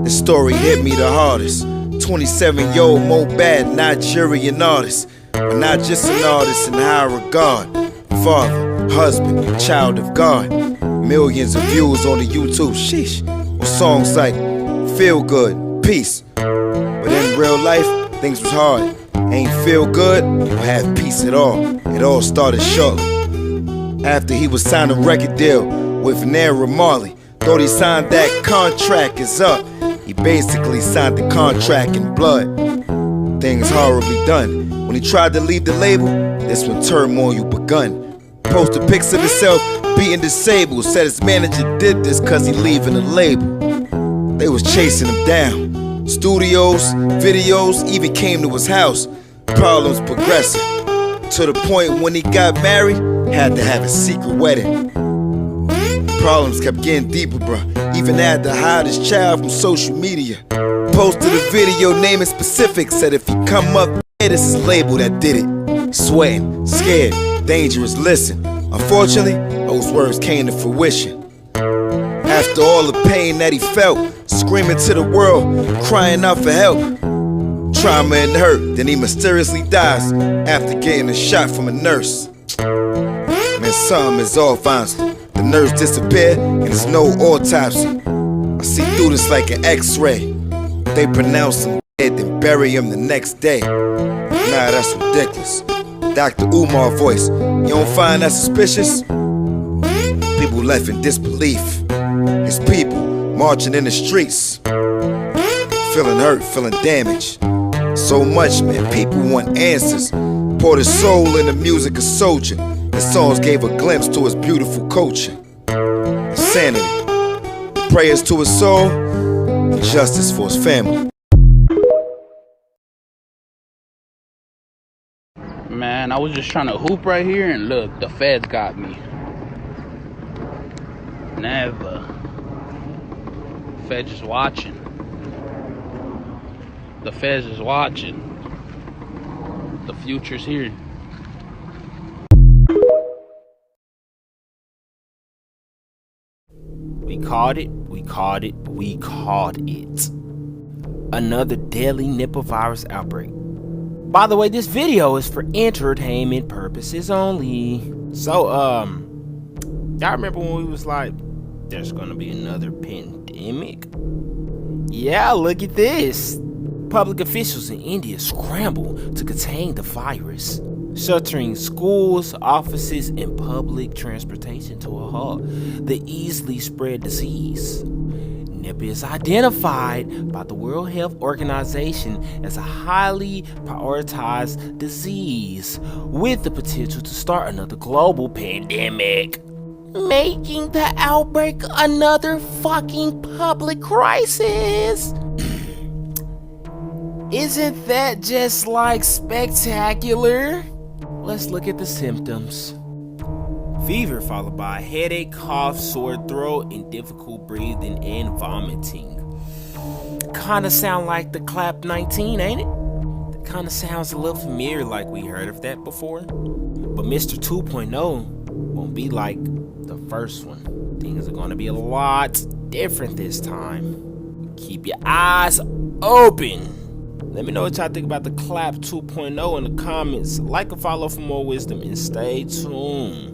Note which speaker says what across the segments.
Speaker 1: This story hit me the hardest. 27-year-old Mo Bad, Nigerian artist, but not just an artist in high regard. Father, husband, child of God. Millions of views on the YouTube, sheesh. With songs like Feel Good, Peace. But in real life, things was hard. Ain't feel good or have peace at all. It all started shortly after he was signed a record deal with Naira Marley. Thought he signed that contract is up. He basically signed the contract in blood. Things horribly done. When he tried to leave the label, that's when turmoil begun. Posted pics of himself being disabled. Said his manager did this cause he leaving the label. They was chasing him down. Studios, videos, even came to his house. Problems progressing to the point when he got married, had to have a secret wedding. Problems kept getting deeper, bruh. Even had to hide his child from social media. Posted a video naming specifics. Said if he come up, yeah, this is label that did it. Sweating, scared, dangerous, listen. Unfortunately, those words came to fruition. After all the pain that he felt, screaming to the world, crying out for help. Trauma and hurt, then he mysteriously dies after getting a shot from a nurse. Man, something is off, honestly. The nurse disappeared and there's no autopsy. I see through this like an x-ray. They pronounce him dead then bury him the next day. Nah, that's ridiculous. Dr. Umar voice, you don't find that suspicious? People left in disbelief. His people marching in the streets, feeling hurt, feeling damaged. So much, man, people want answers. Poured his soul in the music of Soldier. His songs gave a glimpse to his beautiful culture. Insanity. Prayers to his soul, and justice for his family.
Speaker 2: Man, I was just trying to hoop right here and look, the feds got me. Never. Feds is watching. The feds is watching. The future's here.
Speaker 3: We caught it. Another deadly Nipah virus outbreak. By the way, this video is for entertainment purposes only. So, y'all remember when we was like, there's gonna be another pandemic? Yeah, look at this. Public officials in India scramble to contain the virus, shuttering schools, offices, and public transportation to a halt. The easily spread disease. Nipah is identified by the World Health Organization as a highly prioritized disease with the potential to start another global pandemic, making the outbreak another fucking public crisis. Isn't that just like spectacular? Let's look at the symptoms. Fever followed by headache, cough, sore throat, and difficult breathing and vomiting. Kinda sound like the clap 19, ain't it? That kinda sounds a little familiar, like we heard of that before. But Mr. 2.0 won't be like the first one. Things are gonna be a lot different this time. Keep your eyes open. Let me know what y'all think about the clap 2.0 in the comments. Like and follow for more wisdom and stay tuned.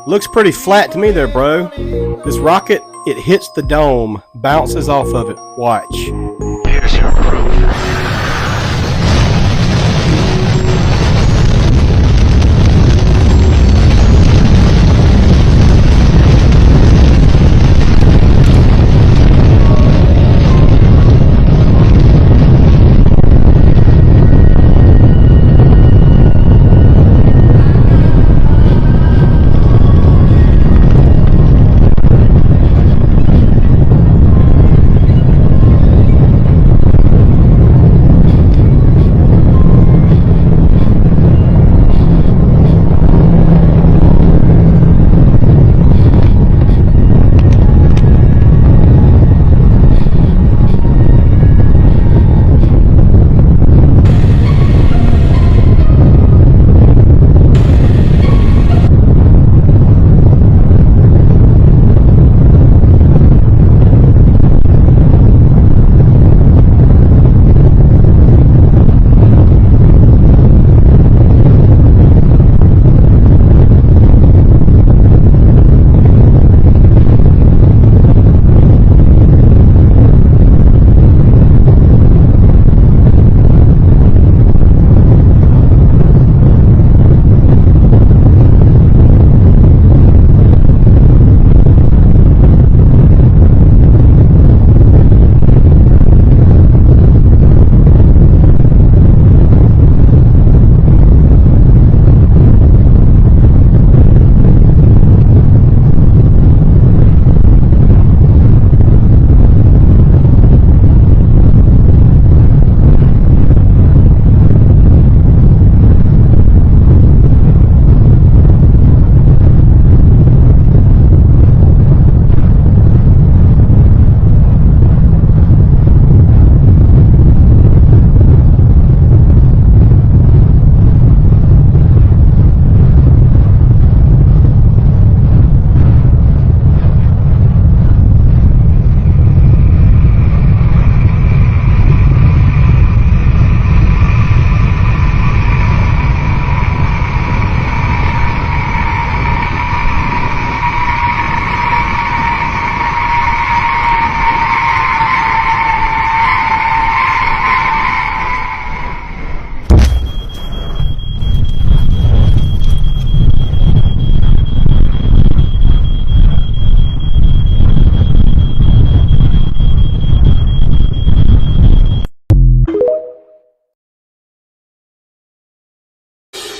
Speaker 4: Looks pretty flat to me there, bro. This rocket, it hits the dome, bounces off of it. Watch.
Speaker 5: Here's your proof.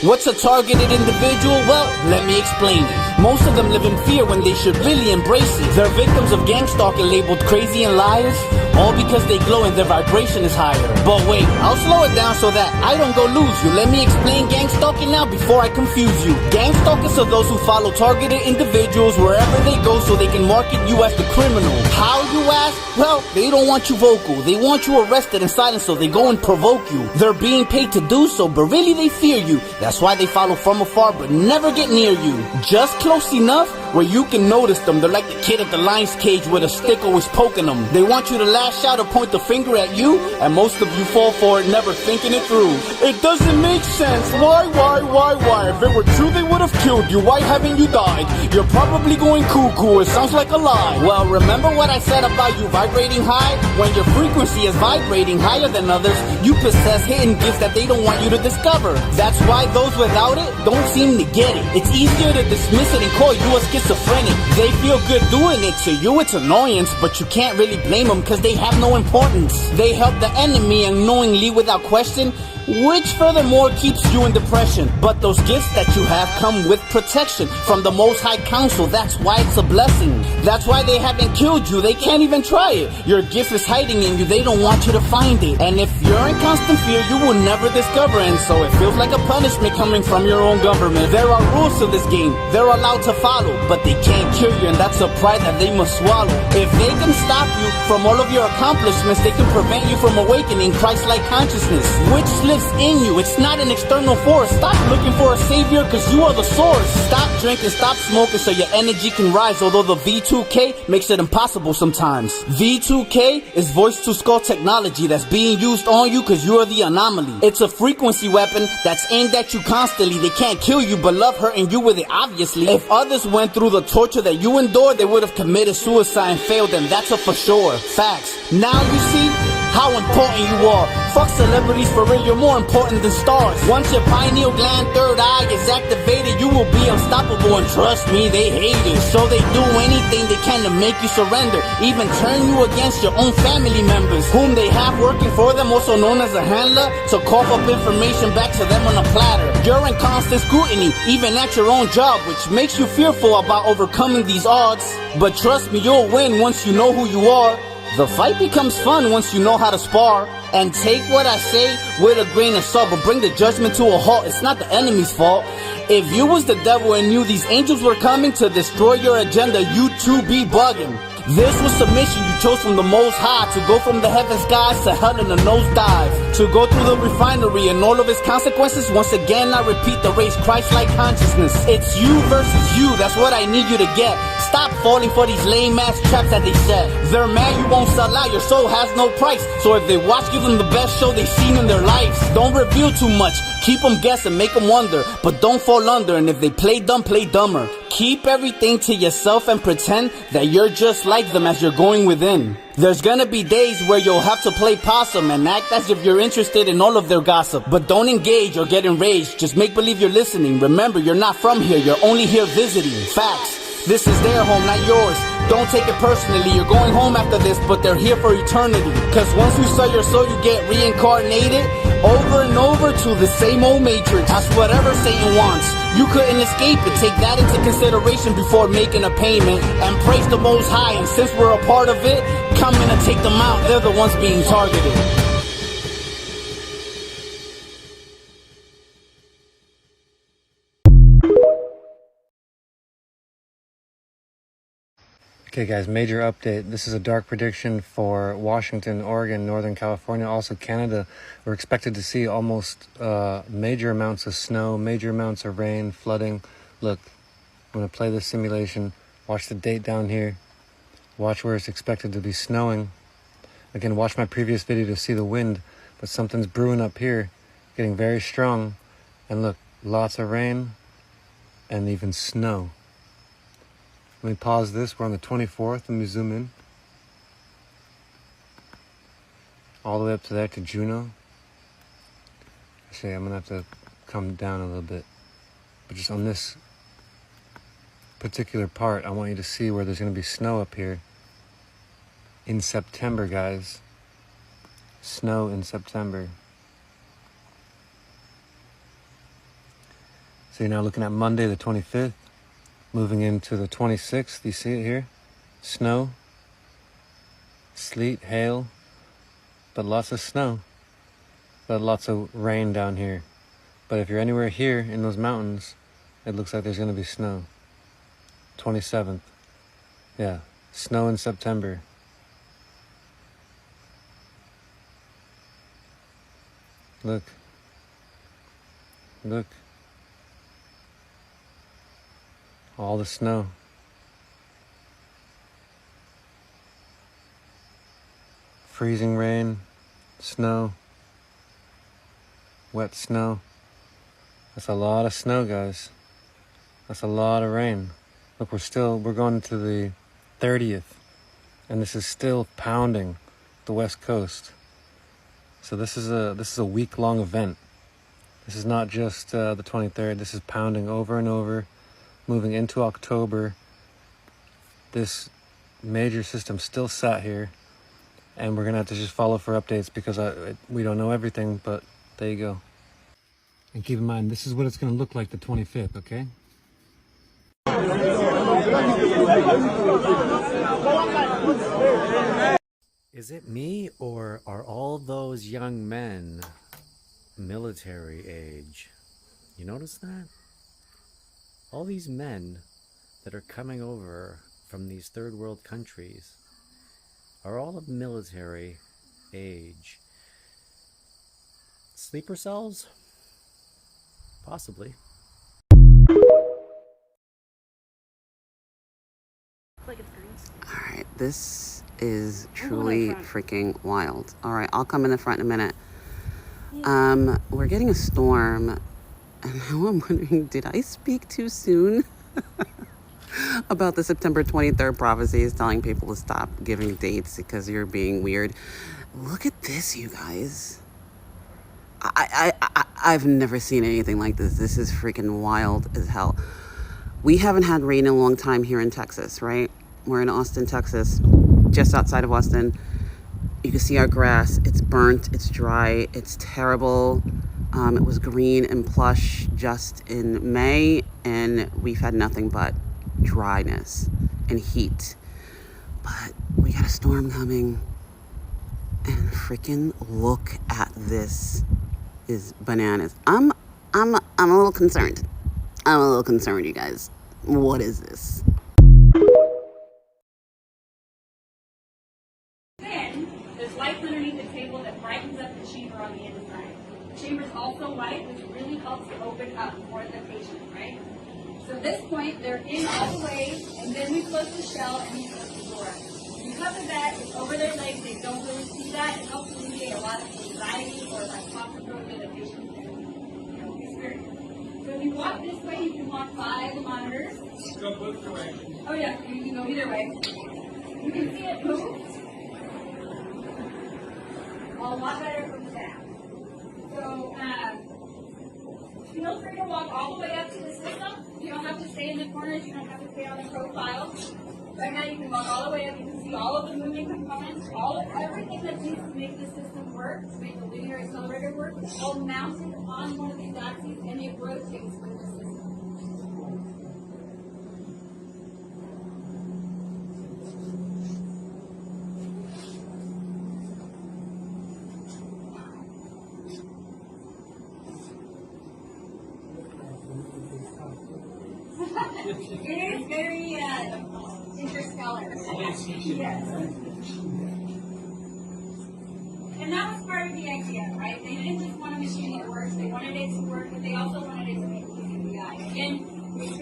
Speaker 6: What's a targeted individual? Well, let me explain it. Most of them live in fear when they should really embrace it. They're victims of gang stalking labeled crazy and liars, all because they glow and their vibration is higher. But wait, I'll slow it down so that I don't go lose you. Let me explain gang stalking now before I confuse you. Gang stalkers are those who follow targeted individuals wherever they go so they can market you as the criminal. How, you ask? Well, they don't want you vocal. They want you arrested and silenced, so they go and provoke you. They're being paid to do so, but really they fear you. That's why they follow from afar but never get near you. Just close enough where you can notice them. They're like the kid at the lion's cage with a stick always poking them. They want you to lash out or point the finger at you, and most of you fall for it, never thinking it through. It doesn't make sense. Why? If it were true, they would have killed you. Why haven't you died? You're probably going cuckoo. It sounds like a lie. Well, remember what I said about you vibrating high? When your frequency is vibrating higher than others, you possess hidden gifts that they don't want you to discover. That's why those without it don't seem to get it. It's easier to dismiss it and call you a schizophrenic. They feel good doing it. To you it's annoyance, but you can't really blame them because they have no importance. They help the enemy unknowingly without question, which furthermore keeps you in depression. But those gifts that you have come with protection from the Most High Council. That's why it's a blessing. That's why they haven't killed you. They can't even try it. Your gift is hiding in you. They don't want you to find it. And if you're in constant fear, you will never discover it. And so it feels like a punishment coming from your own government. There are rules to this game. They're allowed to follow, but they can't kill you, and that's a pride that they must swallow. If they can stop you from all of your accomplishments, they can prevent you from awakening Christ-like consciousness, which lives in you. It's not an external force. Stop looking for a savior, because you are the source. Stop drinking, stop smoking so your energy can rise, although the V2K makes it impossible sometimes. V2K is voice to skull technology that's being used on you because you are the anomaly. It's a frequency weapon that's aimed at you constantly. They can't kill you but love hurting you with it, obviously. If others went through the torture that you endured, they would have committed suicide and failed, and that's a for sure. Facts. Now you see how important you are. Fuck celebrities, for real, you're more important than stars. Once your pineal gland third eye is activated, you will be unstoppable, and trust me, they hate it. So they do anything they can to make you surrender, even turn you against your own family members, whom they have working for them, also known as a handler, to cough up information back to them on a platter. You're in constant scrutiny, even at your own job, which makes you fearful about overcoming these odds. But trust me, you'll win once you know who you are. The fight becomes fun once you know how to spar. And take what I say with a grain of salt, but bring the judgment to a halt. It's not the enemy's fault. If you was the devil and knew these angels were coming to destroy your agenda, you'd too be bugging. This was submission you chose from the Most High, to go from the heaven skies to hell in a nosedive, to go through the refinery and all of its consequences. Once again, I repeat, the race Christ-like consciousness. It's you versus you, that's what I need you to get. Stop falling for these lame-ass traps that they set. They're mad you won't sell out, your soul has no price. So if they watch, give them the best show they've seen in their lives. Don't reveal too much, keep them guessing, make them wonder, but don't fall under. And if they play dumb, play dumber. Keep everything to yourself and pretend that you're just like them as you're going within. There's gonna be days where you'll have to play possum and act as if you're interested in all of their gossip. But don't engage or get enraged, just make believe you're listening. Remember, you're not from here, you're only here visiting. Facts. This is their home, not yours. Don't take it personally, you're going home after this, but they're here for eternity. Cause once you sell your soul, you get reincarnated over and over to the same old matrix. That's whatever Satan wants. You couldn't escape it, take that into consideration before making a payment. And praise the Most High, and since we're a part of it, come in and take them out, they're the ones being targeted.
Speaker 7: Okay guys, major update. This is a dark prediction for Washington, Oregon, Northern California, also Canada. We're expected to see almost major amounts of snow, major amounts of rain, flooding. Look, I'm going to play this simulation. Watch the date down here. Watch where it's expected to be snowing. Again, watch my previous video to see the wind, but something's brewing up here, getting very strong. And look, lots of rain and even snow. Let me pause this. We're on the 24th. Let me zoom in. All the way up to there, to Juneau. Actually, I'm going to have to come down a little bit. But just on this particular part, I want you to see where there's going to be snow up here. In September, guys. Snow in September. So you're now looking at Monday the 25th, moving into the 26th. You see it here? Snow, sleet, hail, but lots of snow, but lots of rain down here. But if you're anywhere here in those mountains, it looks like there's going to be snow. 27th. Yeah, snow in September. Look. Look. All the snow. Freezing rain, snow, wet snow. That's a lot of snow, guys. That's a lot of rain. Look, we're going to the 30th, and this is still pounding the West Coast. So this is a week-long event. This is not just the 23rd. This is pounding over and over, moving into October. This major system still sat here, and we're gonna have to just follow for updates because we don't know everything. But there you go. And keep in mind, this is what it's gonna look like the 25th. Okay.
Speaker 8: Is it me, or are all those young men military age? You notice that? All these men that are coming over from these third world countries are all of military age. Sleeper cells? Possibly.
Speaker 9: Alright, this is truly freaking wild. Alright, I'll come in the front in a minute. We're getting a storm, and now I'm wondering, did I speak too soon about the September 23rd prophecies telling people to stop giving dates because you're being weird? Look at this, you guys. I've never seen anything like this. This is freaking wild as hell. We haven't had rain in a long time here in Texas, right? We're in Austin, Texas, just outside of Austin. You can see our grass. It's burnt, it's dry, it's terrible. It was green and plush just in May, and we've had nothing but dryness and heat. But we got a storm coming, and freaking look at this. Is bananas. I'm a little concerned. I'm a little concerned, you guys. What is this?
Speaker 10: Then there's lights underneath the table that brightens up the chamber on the inside. The chamber is also white, which really helps to open up for the patient, right? So at this point, they're in all the way, and then we close the shell and we close the door. Because of that, it's over their legs. They don't really see that. It helps alleviate a lot of anxiety or like claustrophobia that patients can experience. So if you walk this way, you can walk by the monitors. Go both directions. Oh yeah, you can go either way. You can see it moves. A lot better from staff. So feel free to walk all the way up to the system. You don't have to stay in the corners. You don't have to stay on the profile. Right now you can walk all the way up. You can see all of the moving components, everything that needs to make the system work, to make the linear accelerator work, is all mounted on one of these axes, and it rotates with the system. It is very interstellar. Yes. And that was part of the idea, right? They didn't just want a machine that works, they wanted it to work, but they also wanted it to make it easy to the eye. Again, it's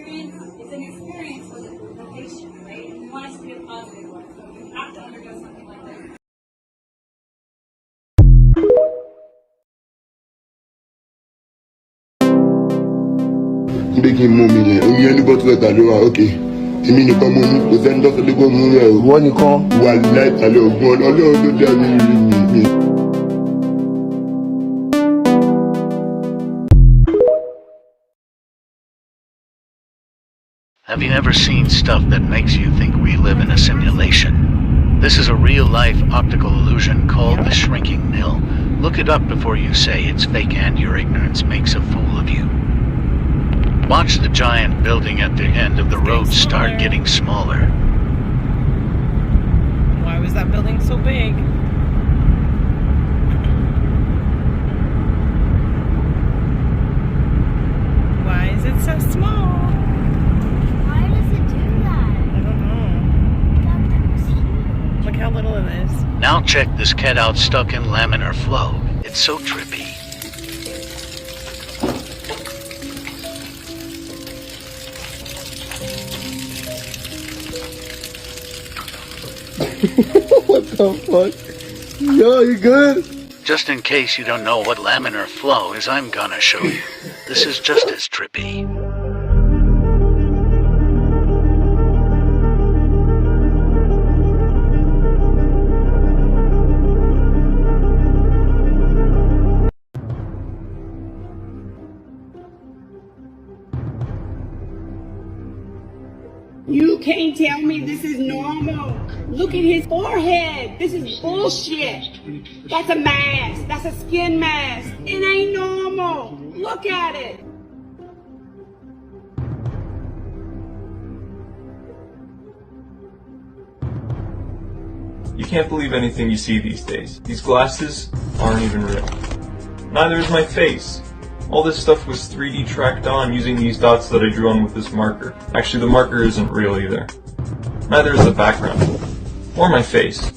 Speaker 10: an experience for the patient, right? And we want it to be a positive one, so you have to undergo something like this.
Speaker 11: Making mommy, only anybody that I know, okay. You mean you come on, you send us a little more. When you come, one night, I love one, I love me.
Speaker 5: Have you ever seen stuff that makes you think we live in a simulation? This is a real-life optical illusion called the Shrinking Mill. Look it up before you say it's fake and your ignorance makes a fool of you. Watch the giant building at the end of the road start getting smaller.
Speaker 12: Why was that building so big? Why is it so small?
Speaker 13: Why does it do that?
Speaker 12: I don't know. Look how little it is.
Speaker 5: Now check this cat out stuck in laminar flow. It's so trippy.
Speaker 11: What the fuck? Yo, you good?
Speaker 5: Just in case you don't know what laminar flow is, I'm gonna show you. This is just as trippy.
Speaker 14: You can't tell me this is normal. Look at his forehead. This is bullshit. That's a mask. That's a skin mask. It ain't normal. Look at it.
Speaker 15: You can't believe anything you see these days. These glasses aren't even real. Neither is my face. All this stuff was 3D tracked on using these dots that I drew on with this marker. Actually, the marker isn't real either. Neither is the background. Or my face.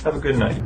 Speaker 15: Have a good night.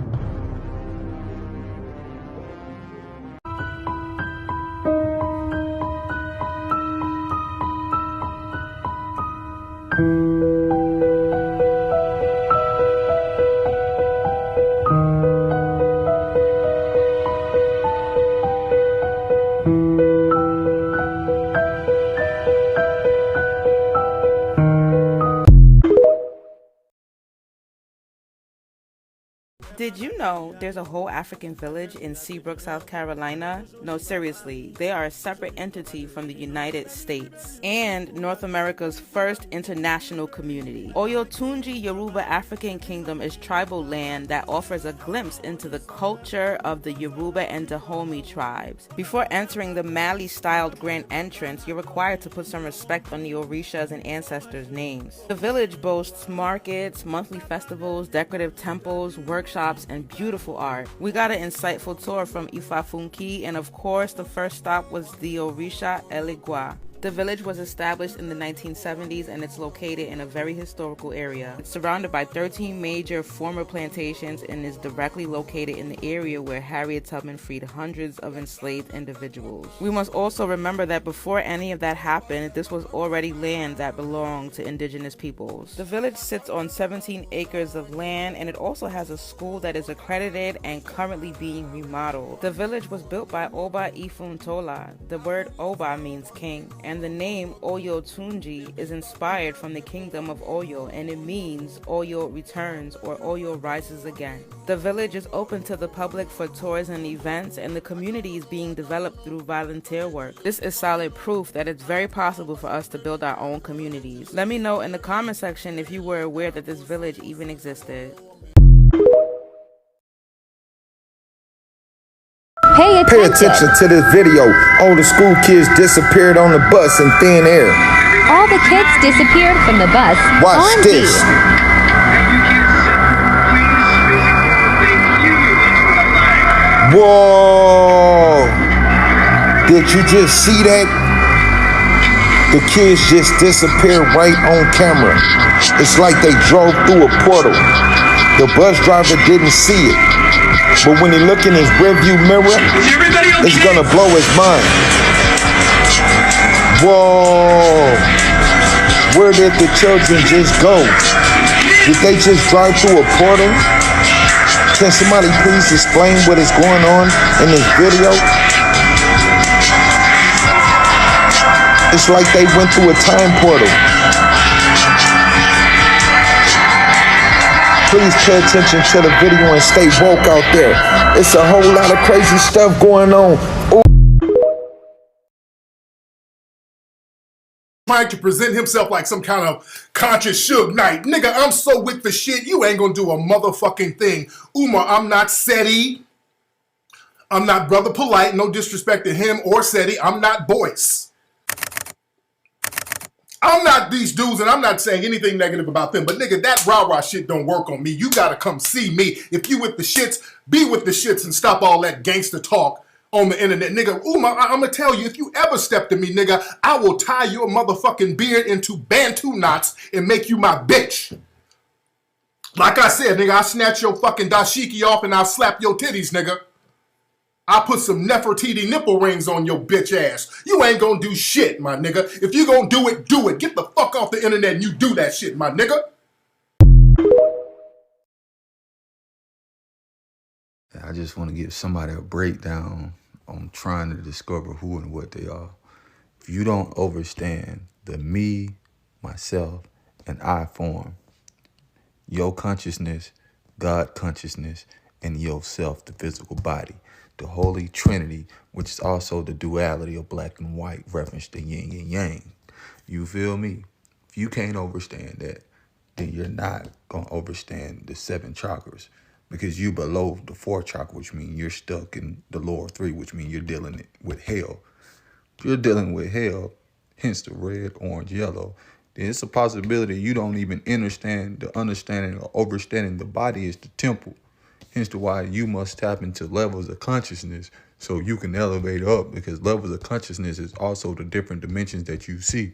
Speaker 16: Did you know there's a whole African village in Seabrook, South Carolina? No, seriously, they are a separate entity from the United States and North America's first international community. Oyotunji Yoruba African Kingdom is tribal land that offers a glimpse into the culture of the Yoruba and Dahomey tribes. Before entering the Mali-styled grand entrance, you're required to put some respect on the Orishas and ancestors' names. The village boasts markets, monthly festivals, decorative temples, workshops, and beautiful art. We got an insightful tour from Ifafunki, and of course the first stop was the Orisha Eligua. The village was established in the 1970s and it's located in a very historical area. It's surrounded by 13 major former plantations and is directly located in the area where Harriet Tubman freed hundreds of enslaved individuals. We must also remember that before any of that happened, this was already land that belonged to indigenous peoples. The village sits on 17 acres of land and it also has a school that is accredited and currently being remodeled. The village was built by Oba Ifuntola. The word Oba means king, and the name Oyotunji is inspired from the kingdom of Oyo, and it means Oyo returns or Oyo rises again. The village is open to the public for tours and events, and the community is being developed through volunteer work. This is solid proof that it's very possible for us to build our own communities. Let me know in the comment section if you were aware that this village even existed.
Speaker 1: Pay attention to this video. All the school kids disappeared on the bus in thin air.
Speaker 13: All the kids disappeared from the bus.
Speaker 1: Watch this. Whoa! Did you just see that? The kids just disappeared right on camera. It's like they drove through a portal. The bus driver didn't see it. But when he look in his rearview mirror, it's gonna blow his mind. Whoa! Where did the children just go? Did they just drive through a portal? Can somebody please explain what is going on in this video? It's like they went through a time portal. Please pay attention to the video and stay woke out there. It's a whole lot of crazy stuff going on. Ooh.
Speaker 17: Trying to present himself like some kind of conscious Suge Knight. Nigga, I'm so with the shit, you ain't gonna do a motherfucking thing. Umar, I'm not Seti. I'm not Brother Polite. No disrespect to him or Seti. I'm not Boyce. I'm not these dudes, and I'm not saying anything negative about them, but nigga, that rah-rah shit don't work on me. You gotta come see me. If you with the shits, be with the shits and stop all that gangster talk on the internet. Nigga, I'm gonna tell you, if you ever step to me, nigga, I will tie your motherfucking beard into Bantu knots and make you my bitch. Like I said, nigga, I'll snatch your fucking dashiki off and I'll slap your titties, nigga. I'll put some Nefertiti nipple rings on your bitch ass. You ain't gonna do shit, my nigga. If you gonna do it, do it. Get the fuck off the internet and you do that shit, my nigga.
Speaker 18: I just want to give somebody a breakdown on trying to discover who and what they are. If you don't understand the me, myself, and I form, your consciousness, God consciousness, and yourself, the physical body, the Holy Trinity, which is also the duality of black and white, reference to yin and yang. You feel me? If you can't understand that, then you're not going to understand the 7 chakras, because you below the 4th chakra, which means you're stuck in the lower 3, which means you're dealing with hell. If you're dealing with hell, hence the red, orange, yellow, then it's a possibility you don't even understand the understanding or overstanding the body is the temple. Hence the why you must tap into levels of consciousness so you can elevate up, because levels of consciousness is also the different dimensions that you see.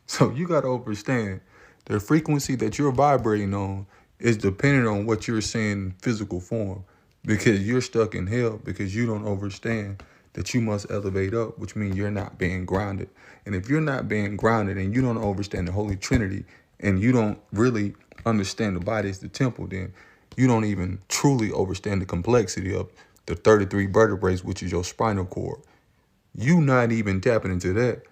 Speaker 18: So you got to understand the frequency that you're vibrating on is dependent on what you're seeing in physical form, because you're stuck in hell because you don't understand that you must elevate up, which means you're not being grounded. And if you're not being grounded and you don't understand the Holy Trinity and you don't really understand the body as the temple, then you don't even truly understand the complexity of the 33 vertebrae, which is your spinal cord. You not even tapping into that.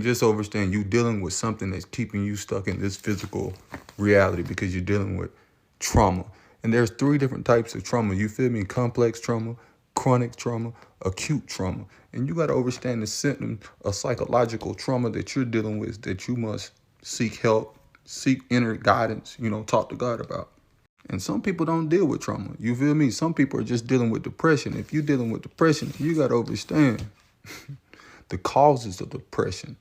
Speaker 18: Just understand you dealing with something that's keeping you stuck in this physical reality because you're dealing with trauma. And there's 3 different types of trauma. You feel me? Complex trauma, chronic trauma, acute trauma. And you got to understand the symptom of psychological trauma that you're dealing with, that you must seek help, seek inner guidance, talk to God about. And some people don't deal with trauma. You feel me? Some people are just dealing with depression. If you're dealing with depression, you got to understand the causes of depression.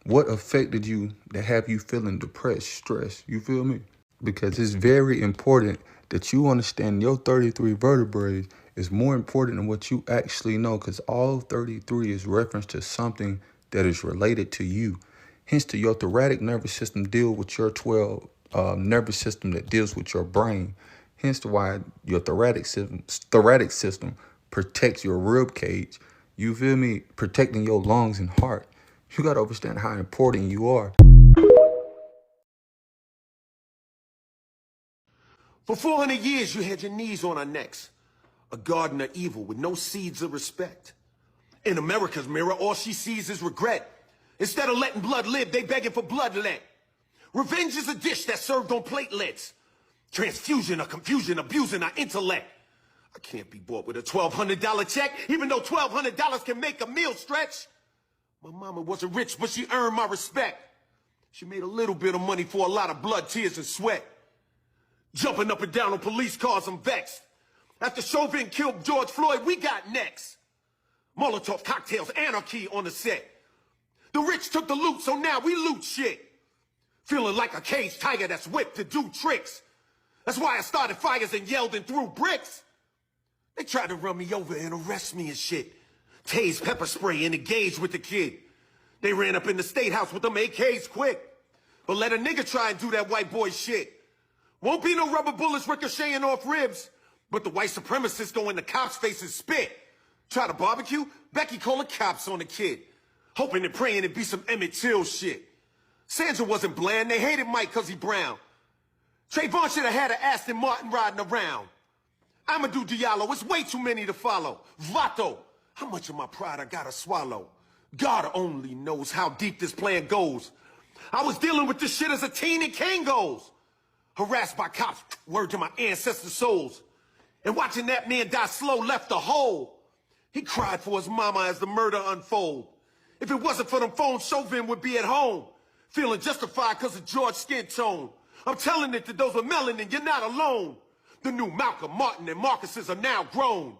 Speaker 18: What affected you that have you feeling depressed, stressed? You feel me? Because it's very important that you understand your 33 vertebrae is more important than what you actually know, because all 33 is reference to something that is related to you. Hence, to your thoracic nervous system deal with your 12 nervous system that deals with your brain. Hence why your thoracic system protects your rib cage. You feel me? Protecting your lungs and heart. You got to understand how important you are.
Speaker 19: For 400 years, you had your knees on our necks. A garden of evil with no seeds of respect. In America's mirror, all she sees is regret. Instead of letting blood live, they begging for bloodlet. Revenge is a dish that's served on platelets. Transfusion of confusion, abusing our intellect. I can't be bought with a $1,200 check, even though $1,200 can make a meal stretch. My mama wasn't rich, but she earned my respect. She made a little bit of money for a lot of blood, tears, and sweat. Jumping up and down on police cars, I'm vexed. After Chauvin killed George Floyd, we got next. Molotov cocktails, anarchy on the set. The rich took the loot, so now we loot shit. Feeling like a caged tiger that's whipped to do tricks. That's why I started fires and yelled and threw bricks. They tried to run me over and arrest me and shit. Tase pepper spray and engage with the kid. They ran up in the state house with them AKs quick. But let a nigga try and do that white boy shit. Won't be no rubber bullets ricocheting off ribs. But the white supremacists go in the cops' face and spit. Try to barbecue, Becky call the cops on the kid. Hoping and praying it'd be some Emmett Till shit. Sandra wasn't bland, they hated Mike cause he brown. Trayvon should have had an Aston Martin riding around. Amadou Diallo, it's way too many to follow. Vato, how much of my pride I gotta swallow? God only knows how deep this plan goes. I was dealing with this shit as a teen in Kangos. Harassed by cops, word to my ancestors' souls. And watching that man die slow left a hole. He cried for his mama as the murder unfold. If it wasn't for them phones, Chauvin would be at home. Feeling justified because of George's skin tone. I'm telling it to those with melanin, you're not alone. The new Malcolm, Martin, and Marcuses are now grown.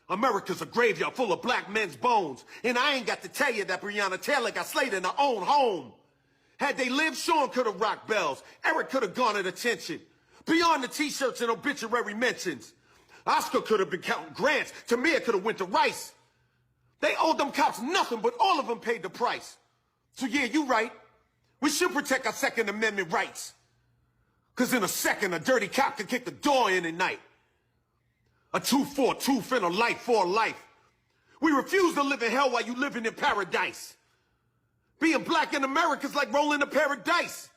Speaker 19: America's a graveyard full of black men's bones. And I ain't got to tell you that Breonna Taylor got slayed in her own home. Had they lived, Sean could have rocked bells. Eric could have garnered attention. Beyond the t-shirts and obituary mentions. Oscar could have been counting grants. Tamir could have went to Rice. They owed them cops nothing, but all of them paid the price. So yeah, you right. We should protect our Second Amendment rights. Cause in a second, a dirty cop could kick the door in at night. A tooth for a tooth and a life for a life. We refuse to live in hell while you living in paradise. Being black in America is like rolling a pair of dice.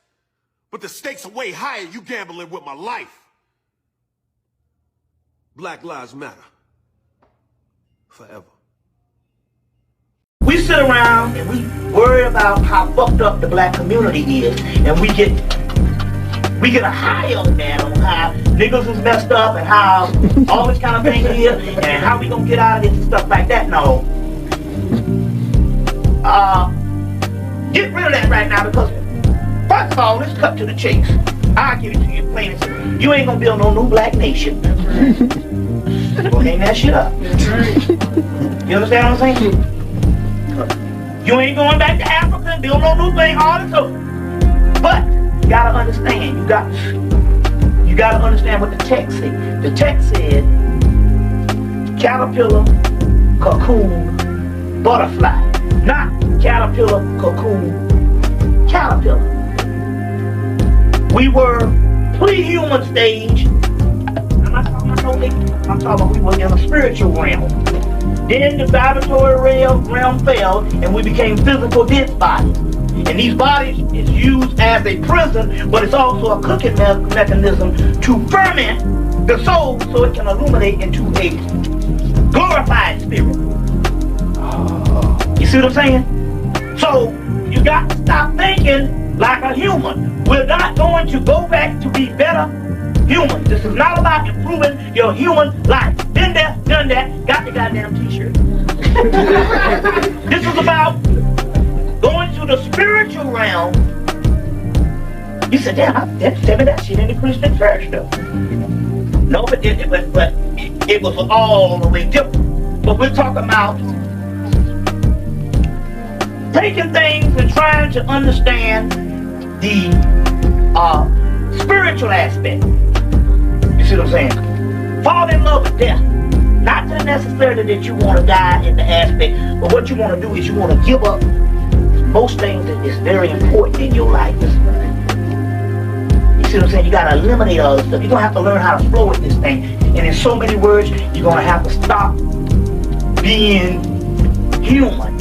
Speaker 19: But the stakes are way higher, you gambling with my life. Black Lives Matter. Forever.
Speaker 20: We sit around and we worry about how fucked up the black community is, and we get a high on that, on how niggas is messed up and how all this kind of thing is, and how we gonna get out of this and stuff like that. No. Get rid of that right now, because first of all, let's cut to the chase. I'll give it to you plain and simple. You ain't gonna build no new black nation. Go hang that shit up. You understand what I'm saying? You ain't going back to Africa and build no new thing, all this stuff. But you gotta understand, you gotta understand what the text said. The text said caterpillar, cocoon, butterfly. Not caterpillar, cocoon, caterpillar. We were pre-human stage. I'm talking about we were in a spiritual realm. Then the vibratory realm fell and we became physical dense bodies. And these bodies is used as a prison, but it's also a cooking mechanism to ferment the soul so it can illuminate into a glorified spirit. You see what I'm saying? So you got to stop thinking like a human. We're not going to go back to be better humans. This is not about improving your human life. Been there, done that, got the goddamn t-shirt. This is about going to the spiritual realm. You said, damn, tell me that shit in the Christian church though. No, but it was all the way different. But we're talking about taking things and trying to understand the spiritual aspect. You see what I'm saying? Fall in love with death. Not necessarily that you want to die in the aspect, but what you want to do is you want to give up most things that is very important in your life. You see what I'm saying? You got to eliminate all this stuff. You're going to have to learn how to flow with this thing. And in so many words, you're going to have to stop being human.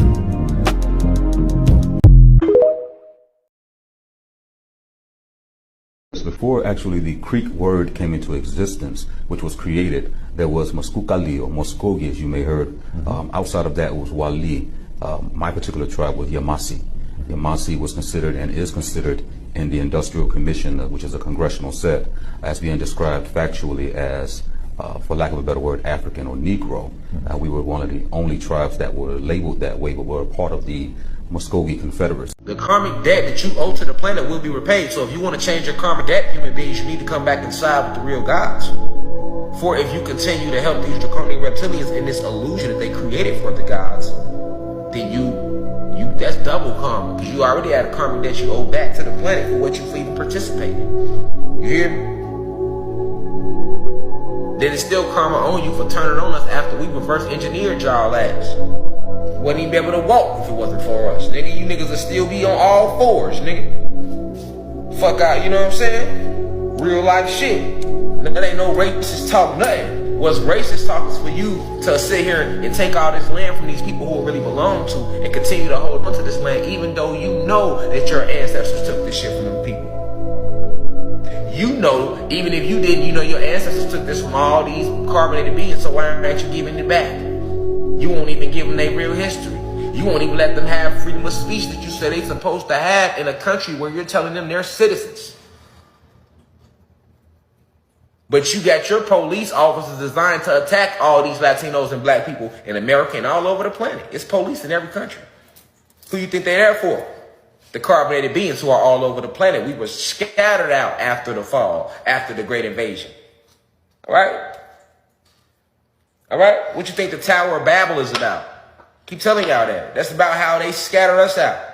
Speaker 21: Before actually the Creek word came into existence, which was created, there was Muskukali or Muskogee, as you may have heard. Outside of that was Wali. My particular tribe was Yamasi. Yamasi was considered and is considered in the Industrial Commission, which is a congressional set, as being described factually as, for lack of a better word, African or Negro. We were one of the only tribes that were labeled that way, but were a part of the Muskogee Confederacy.
Speaker 22: The karmic debt that you owe to the planet will be repaid. So if you want to change your karmic debt, human beings, you need to come back inside with the real gods. For if you continue to help these draconian reptilians in this illusion that they created for the gods, then that's double karma. Because you already had a karmic debt you owe back to the planet for what you even participated. You hear me? Then it's still karma on you for turning on us after we reverse engineered y'all ass. Wouldn't even be able to walk if it wasn't for us. Nigga, you niggas would still be on all fours, nigga. Fuck out, you know what I'm saying? Real life shit. That ain't no racist talk, nothing. What's racist talk is for you to sit here and take all this land from these people who it really belong to and continue to hold on to this land even though you know that your ancestors took this shit from them people. You know, even if you didn't, you know your ancestors took this from all these carbonated beings, so why aren't you giving it back? You won't even give them their real history. You won't even let them have freedom of speech that you said they're supposed to have in a country where you're telling them they're citizens. But you got your police officers designed to attack all these Latinos and black people in America and all over the planet. It's police in every country. Who you think they're there for? The carbonated beings who are all over the planet. We were scattered out after the fall, after the Great Invasion. All right? All right? What you think the Tower of Babel is about? Keep telling y'all that. That's about how they scattered us out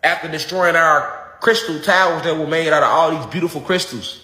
Speaker 22: after destroying our crystal towers that were made out of all these beautiful crystals.